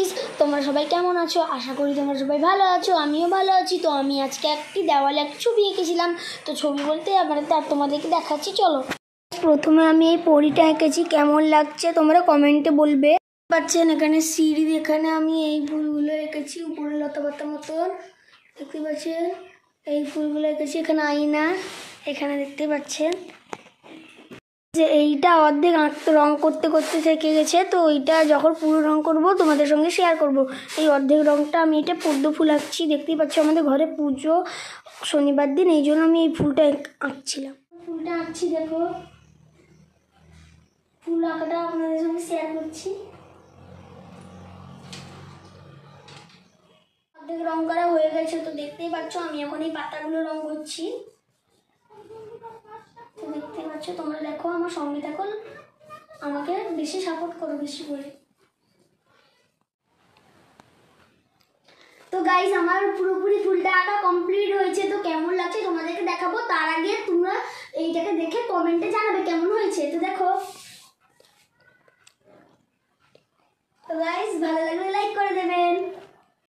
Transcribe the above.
Guys, তোমরা সবাই কেমন আছো? আশা করি তোমরা সবাই ভালো আছো, আমিও ভালো আছি। তো আমি আজকে একটি দেওয়ালে একটা ছবি এঁকেছিলাম। তো ছবি বলতে আমার তার তোমাদেরকে দেখাচ্ছি, চলো। প্রথমে আমি এই পরীটা এঁকেছি, কেমন লাগছে তোমরা কমেন্টে বলবে। পাচ্ছেন এখানে সিঁড়ি, এখানে আমি এই ফুলগুলো এঁকেছি, উপরে লতা পাতা মতন দেখতে পাচ্ছেন। এই ফুলগুলো এঁকেছি, এখানে আয়না, এখানে দেখতে পাচ্ছেন যে এইটা অর্ধেক রং করতে করতে থেকে গেছে। তো এইটা যখন পুরো রং করব তোমাদের সঙ্গে শেয়ার করব। এই অর্ধেক রংটা আমি এটা পদ্ম ফুল আঁকছি, দেখতেই পাচ্ছ আমাদের ঘরে পুজো শনিবার দিন, এই জন্য আমি এই ফুলটা আঁকছিলাম। ফুলটা আঁকছি, দেখো ফুল আঁকাটা আপনাদের সঙ্গে শেয়ার করছি। অর্ধেক রং করা হয়ে গেছে, তো দেখতেই পাচ্ছ আমি এখন এই পাতাগুলো রং করছি। তো দেখতে পাচ্ছ, তোমরা দেখো আমার সঙ্গে থাকো, আমাকে বেশি সাপোর্ট করো, বেশি করে। তো গাইস, আমার পুরোপুরি ফুলটা আঁকা কমপ্লিট হয়েছে। তো কেমন লাগছে তোমাদেরকে দেখাবো, তার আগে তোমরা এইটাকে দেখে কমেন্টে জানাবে কেমন হয়েছে। তো দেখো, তো গাইস ভালো লাগলে লাইক করে দেবেন।